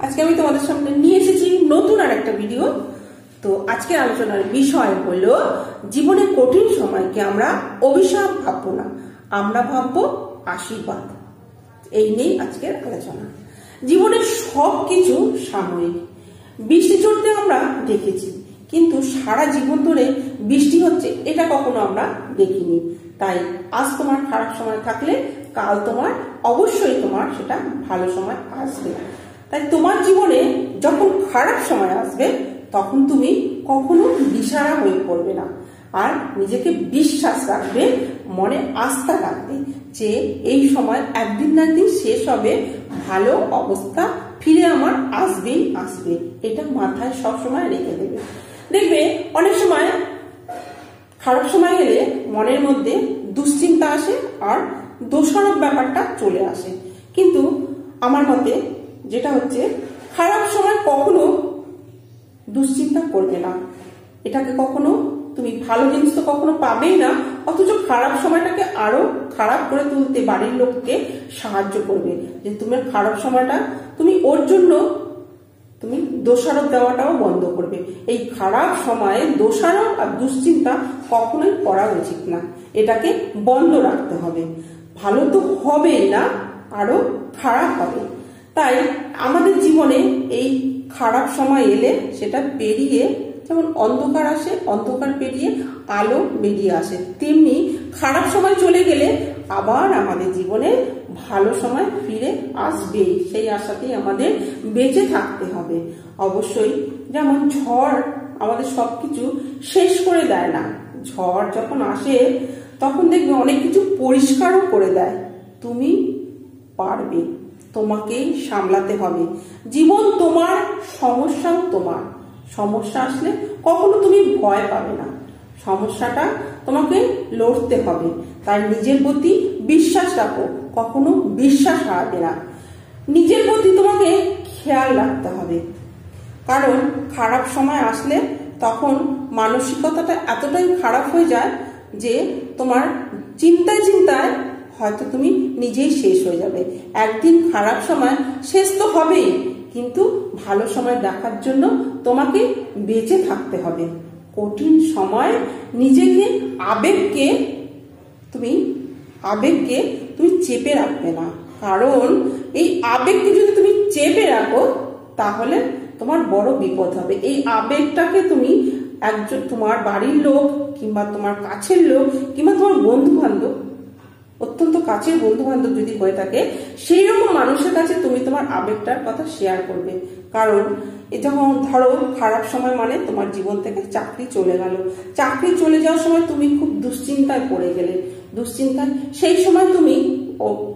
আজকে আমি তোমাদের সামনে নিয়ে এসেছি নতুন আরেকটা ভিডিও। তো আজকের আলোচনার বিষয় হলো জীবনের কঠিন সময়কে আমরা অভিশাপ ভাববো না, আমরা ভাববো আশীর্বাদ। এই নিয়েই আজকের আলোচনা। জীবনের সবকিছু সাময়িক। বৃষ্টি চলতে আমরা দেখেছি, কিন্তু সারা জীবন ধরে বৃষ্টি হচ্ছে এটা কখনো আমরা দেখিনি। তাই আজ তোমার খারাপ সময় থাকলে কাল তোমার অবশ্যই তোমার সেটা ভালো সময় আসবে। তাই তোমার জীবনে যখন খারাপ সময় আসবে তখন তুমি কখনো দিশাহারা হয়ে পড়বে না, আর নিজেকে বিশ্বাস রাখবে, মনে আস্থা রাখবে যে এই সময় একদিন না একদিন শেষ হবে, ভালো অবস্থা ফিরে আমার আসবেই আসবে। এটা মাথায় সবসময় রেখে দেবে। দেখবে অনেক সময় খারাপ সময় এলে মনের মধ্যে দুশ্চিন্তা আসে আর দোষারোপ ব্যাপারটা চলে আসে। কিন্তু আমার মতে যেটা হচ্ছে, খারাপ সময় কখনো দুশ্চিন্তা করবে না। এটাকে কখনো তুমি ভালো জিনিস তো কখনো পাবেই না, অথচ খারাপ সময়টাকে আরো খারাপ করে তুলতে বাড়ির লোককে সাহায্য করবে যে তোমার খারাপ সময়টা তুমি ওর জন্য তুমি দোষারোপ দেওয়াটাও বন্ধ করবে। এই খারাপ সময়ে দোষারোপ আর দুশ্চিন্তা কখনোই করা উচিত না, এটাকে বন্ধ রাখতে হবে। ভালো তো হবেই না, আরো খারাপ হবে। তাই আমাদের জীবনে এই খারাপ সময় এলে সেটা পেরিয়ে, যেমন অন্ধকার আসে, অন্ধকার পেরিয়ে আলো বেরিয়ে আসে, তেমনি খারাপ সময় চলে গেলে আবার আমাদের জীবনে ভালো সময় ফিরে আসবেই। সেই আশাতেই আমাদের বেঁচে থাকতে হবে। অবশ্যই যেমন ঝড় আমাদের সবকিছু শেষ করে দেয় না, ঝড় যখন আসে তখন দেখবে অনেক কিছু পরিষ্কারও করে দেয়। তুমি পারবে, তোমাকেই সামলাতে হবে। জীবন তোমার, সমস্যাও তোমার। সমস্যা আসলে কখনো তুমি ভয় পাবে না, সমস্যাটা তোমাকে লড়তে হবে। তাই নিজের প্রতি বিশ্বাস রাখো, কখনো বিশ্বাস হারাবে না। নিজের প্রতি তোমাকে খেয়াল রাখতে হবে, কারণ খারাপ সময় আসলে তখন মানসিকতাটা এতটাই খারাপ হয়ে যায় যে তোমার চিন্তায় চিন্তায় হয়তো তুমি নিজেই শেষ হয়ে যাবে। একদিন খারাপ সময় শেষ তো হবেই, কিন্তু ভালো সময় দেখার জন্য তোমাকে বেঁচে থাকতে হবে। কঠিন সময় নিজেকে, আবেগকে তুমি চেপে রাখবে না, কারণ এই আবেগকে যদি তুমি চেপে রাখো তাহলে তোমার বড় বিপদ হবে। এই আবেগটাকে তুমি একজন, তোমার বাড়ির লোক কিংবা তোমার কাছের লোক কিংবা তোমার বন্ধু বান্ধব, অত্যন্ত কাছের বন্ধু বান্ধব যদি হয়ে থাকে, সেই রকম মানুষের কাছে তুমি তোমার আবেগটার কথা শেয়ার করবে। কারণ যখন ধরো খারাপ সময় মানে তোমার জীবন থেকে চাকরি চলে গেল, চাকরি চলে যাওয়ার সময় তুমি খুব দুশ্চিন্তায় পড়ে গেলে, দুশ্চিন্তায় সেই সময় তুমি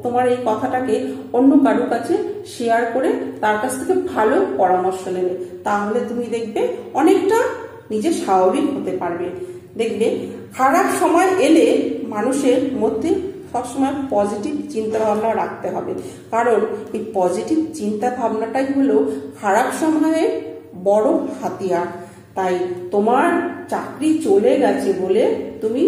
তোমার এই কথাটাকে অন্য কারোর কাছে শেয়ার করে তার কাছ থেকে ভালো পরামর্শ নেবে, তাহলে তুমি দেখবে অনেকটা নিজে স্বাভাবিক হতে পারবে। দেখবে খারাপ সময় এলে মানুষের মধ্যে সবসময় পজিটিভ চিন্তা ভাবনা রাখতে হবে, কারণ এই পজিটিভ চিন্তা ভাবনাটাই হলো খারাপ সময়ে বড় হাতিয়ার। তাই তোমার চাকরি চলে গেছে বলে তুমি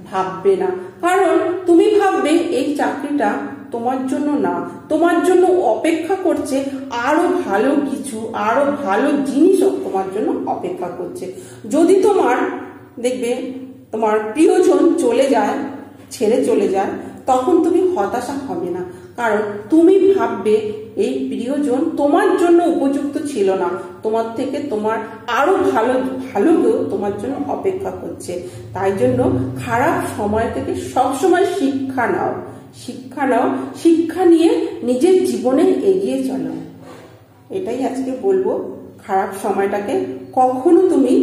ভাববে না, কারণ তুমি ভাববে এই চাকরিটা তোমার জন্য না, তোমার জন্য অপেক্ষা করছে আরো ভালো কিছু, আরো ভালো জিনিসও তোমার জন্য অপেক্ষা করছে। যদি তোমার দেখবে তোমার প্রিয়জন চলে যায়, ছেড়ে চলে যায়, তখন তুমি হতাশা হবে না, কারণ তুমি ভাববে এই প্রিয়জন তোমার জন্য উপযুক্ত ছিল না, তোমার থেকে তোমার আরো ভালো কেউ তোমার জন্য অপেক্ষা করছে। তাই জন্য খারাপ সময় থেকে সবসময় শিক্ষা নাও, শিক্ষা নিয়ে নিজের জীবনে এগিয়ে চলো। এটাই আজকে বলবো। খারাপ সময়টাকে কখনো তুমি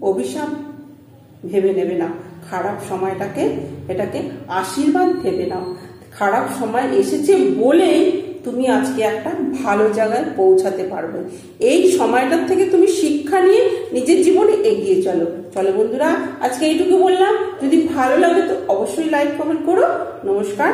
অভিশাপ ভেবে নেবে না, খারাপ সময়টাকে এটাকে আশীর্বাদ ভেবে নাও। খারাপ সময় এসেছে বলেই তুমি আজকে একটা ভালো জায়গায় পৌঁছাতে পারবে। এই সময়টার থেকে তুমি শিক্ষা নিয়ে নিজের জীবনে এগিয়ে চলো। চলো বন্ধুরা, আজকে এইটুকু বললাম। যদি ভালো লাগে তো অবশ্যই লাইক কমেন্ট করো। নমস্কার।